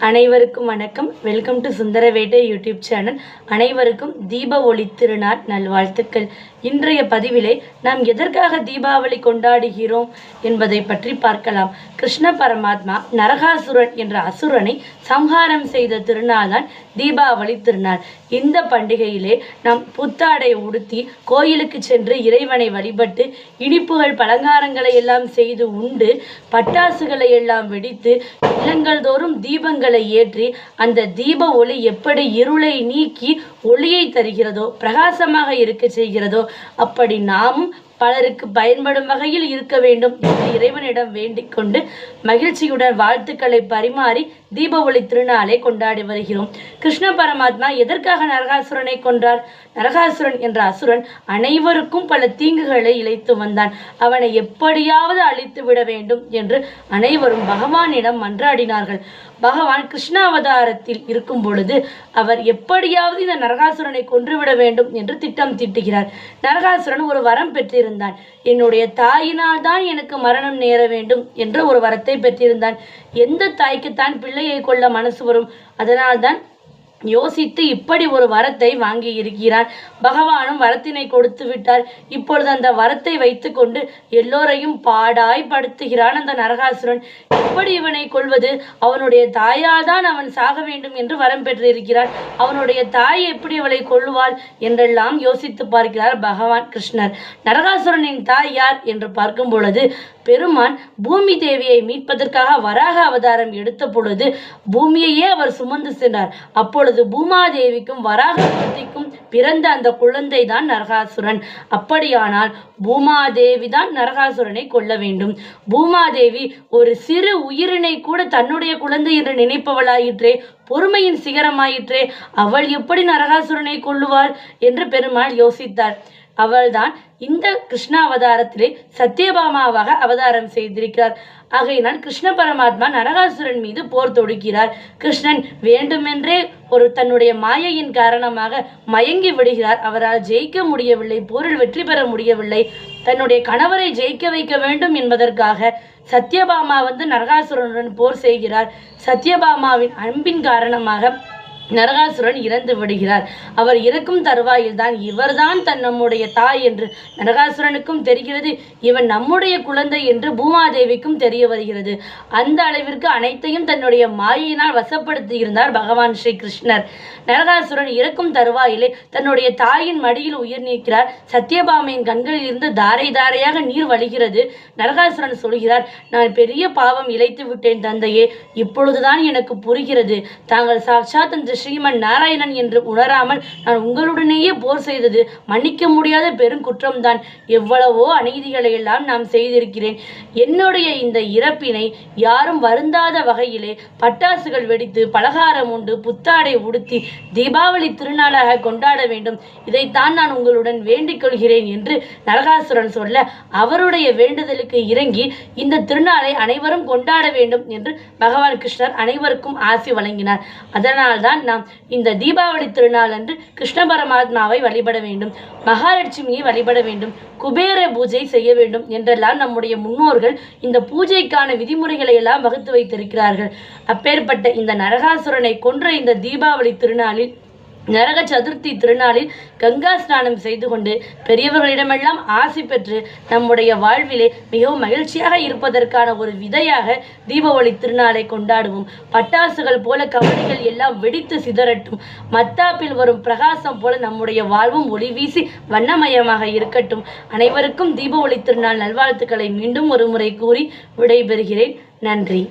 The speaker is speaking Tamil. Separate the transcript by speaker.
Speaker 1: அனைவருக்கும் வணக்கம். Welcome to Sundaravettai YouTube channel. அனைவருக்கும் தீப ஒளி திருநாள் நல்வாழ்த்துக்கள். இன்றைய பதிவிலே நாம் எதற்காக தீபாவளி கொண்டாடுகிறோம் என்பதை பற்றி பார்க்கலாம். கிருஷ்ண பரமாத்மா நரகாசுரன் என்ற அசுரனை சம்ஹாரம் செய்த திருநாள் தான் தீபாவளி திருநாள். இந்த பண்டிகையிலே நாம் புத்தாடை உடுத்தி கோயிலுக்கு சென்று இறைவனை வழிபட்டு இனிப்புகள் பலகாரங்களை எல்லாம் செய்து உண்டு பட்டாசுகளை எல்லாம் வெடித்து இல்லங்கள் தோறும் தீபங்களை ஏற்றி அந்த தீப ஒளி எப்படி இருளை நீக்கி ஒளியை தருகிறதோ பிரகாசமாக இருக்க செய்கிறதோ அப்படி நாமும் பலருக்கு பயன்படும் வகையில் இருக்க வேண்டும் என்று இறைவனிடம் வேண்டிக் கொண்டு மகிழ்ச்சியுடன் வாழ்த்துக்களை பரிமாறி தீப ஒளி திருநாளை கொண்டாடி வருகிறோம். கிருஷ்ண பரமாத்மா எதற்காக நரகாசுரனை கொன்றார்? நரகாசுரன் என்ற அசுரன் அனைவருக்கும் பல தீங்குகளை இழைத்து வந்தான். அவனை எப்படியாவது அழித்து விட வேண்டும் என்று அனைவரும் பகவானிடம் மன்றாடினார்கள். பகவான் கிருஷ்ண அவதாரத்தில் இருக்கும் பொழுது அவர் எப்படியாவது இந்த நரகாசுரனை கொன்றுவிட வேண்டும் என்று திட்டம் தீட்டுகிறார். நரகாசுரன் ஒரு வரம் பெற்றிருந்தான். என்னுடைய தாயினால் தான் எனக்கு மரணம் நேர வேண்டும் என்ற ஒரு வரத்தை பெற்றிருந்தான். எந்த தாய்க்குத்தான் பிள்ளையை கொள்ள மனசு வரும்? அதனால்தான் யோசித்து இப்படி ஒரு வரத்தை வாங்கி இருக்கிறான். பகவானும் வரத்தினை கொடுத்து விட்டார். இப்பொழுது அந்த வரத்தை வைத்து கொண்டு எல்லோரையும் பாடாய் படுத்துகிறான் அந்த நரகாசுரன். எப்படி இவனை கொள்வது? அவனுடைய தாயால் தான் அவன் சாக வேண்டும் என்று வரம் பெற்றிருக்கிறான். அவனுடைய தாய் எப்படி அவளை கொள்ளுவாள் என்றெல்லாம் யோசித்து பார்க்கிறார் பகவான் கிருஷ்ணர். நரகாசுரனின் தாய் யார் என்று பார்க்கும் பொழுது பெருமான் பூமி தேவியை மீட்பதற்காக வராக அவதாரம் எடுத்த பொழுது பூமியையே அவர் சுமந்து சென்றார். அப்பொழுது பூமாதேவிக்கும் வராகத்திற்கும் பிறந்த அந்த குழந்தை தான் நரகாசுரன். அப்படியானால் பூமாதேவி தான் நரகாசுரனை கொல்ல வேண்டும். பூமாதேவி ஒரு சிறு உயிரினை கூட தன்னுடைய குழந்தை என்று நினைப்பவளாயிற்றே, பொறுமையின் சிகரமாயிற்றே, அவள் எப்படி நரகாசுரனை கொல்லுவாள் என்று பெருமாள் யோசித்தார். அவள்தான் இந்த கிருஷ்ண அவதாரத்திலே சத்யபாமாவாக அவதாரம் செய்திருக்கிறார். ஆகையினால் கிருஷ்ண பரமாத்மா நரகாசுரன் மீது போர் தொடுக்கிறார். கிருஷ்ணன் வேண்டுமென்றே தன்னுடைய மாயையின் காரணமாக மயங்கி விடுகிறார். அவரால் ஜெயிக்க முடியவில்லை, போரில் வெற்றி பெற முடியவில்லை. தன்னுடைய கணவரை ஜெயிக்க வைக்க வேண்டும் என்பதற்காக சத்யபாமா நரகாசுரனுடன் போர் செய்கிறார். சத்யபாமாவின் அன்பின் காரணமாக நரகாசுரன் இறந்து விடுகிறார். அவர் இறக்கும் தருவாயில் தான் இவர்தான் நம்முடைய தாய் என்று நரகாசுரனுக்கும் தெரிகிறது. இவன் நம்முடைய குழந்தை என்று பூமாதேவிக்கும் தெரிய வருகிறது. அந்த அளவிற்கு அனைத்தையும் தன்னுடைய மாயினால் வசப்படுத்தி இருந்தார் பகவான் ஸ்ரீ கிருஷ்ணர். நரகாசுரன் இறக்கும் தருவாயிலே தன்னுடைய தாயின் மடியில் உயிர் நீக்கிறார். சத்யபாமையின் கண்களில் இருந்து தாரை தாரையாக நீர் வழிகிறது. நரகாசுரன் சொல்கிறார், நான் பெரிய பாவம் இழைத்து விட்டேன் தந்தையே, இப்பொழுதுதான் எனக்கு புரிகிறது. தாங்கள் சாட்சாத் அந்த ஸ்ரீமன் நாராயணன் என்று உணராமல் நான் உங்களுடனேயே போர் செய்தது மன்னிக்க முடியாத பெருங்குற்றம்தான். எவ்வளவோ அநீதிகளை எல்லாம் நான் செய்திருக்கிறேன். என்னுடைய இந்த இறப்பினை யாரும் வருந்தாத வகையிலே பட்டாசுகள் வெடித்து பலகாரம் உண்டு புத்தாடை உடுத்தி தீபாவளி திருநாளாக கொண்டாட வேண்டும். இதைத்தான் நான் உங்களுடன் வேண்டிக் கொள்கிறேன் என்று நரகாசுரன் சொல்ல அவருடைய வேண்டுதலுக்கு இறங்கி இந்த திருநாளை அனைவரும் கொண்டாட வேண்டும் என்று பகவான் கிருஷ்ணர் அனைவருக்கும் ஆசி வழங்கினார். அதனால்தான் நாம் இந்த தீபாவளி திருநாள் அன்று கிருஷ்ண பரமாத்மாவை வழிபட வேண்டும், மகாலட்சுமியை வழிபட வேண்டும், குபேர பூஜை செய்ய வேண்டும் என்றெல்லாம் நம்முடைய முன்னோர்கள் இந்த பூஜைக்கான விதிமுறைகளை எல்லாம் வகுத்து வைத்திருக்கிறார்கள். அப்பேற்பட்ட இந்த நரகாசுரனை கொன்ற இந்த தீபாவளி திருநாளில் நரக சதுர்த்தி திருநாளில் கங்கா ஸ்நானம் செய்து கொண்டு பெரியவர்களிடமெல்லாம் ஆசி பெற்று நம்முடைய வாழ்விலே மிகவும் மகிழ்ச்சியாக இருப்பதற்கான ஒரு விதையாக தீப ஒளி திருநாளை கொண்டாடுவோம். பட்டாசுகள் போல கவலைகள் எல்லாம் வெடித்து சிதறட்டும். மத்தாப்பில் வரும் பிரகாசம் போல நம்முடைய வாழ்வும் ஒளி வீசி வண்ணமயமாக இருக்கட்டும். அனைவருக்கும் தீப ஒளி திருநாள் நல்வாழ்த்துக்களை மீண்டும் ஒரு முறை கூறி விடைபெறுகிறேன். நன்றி.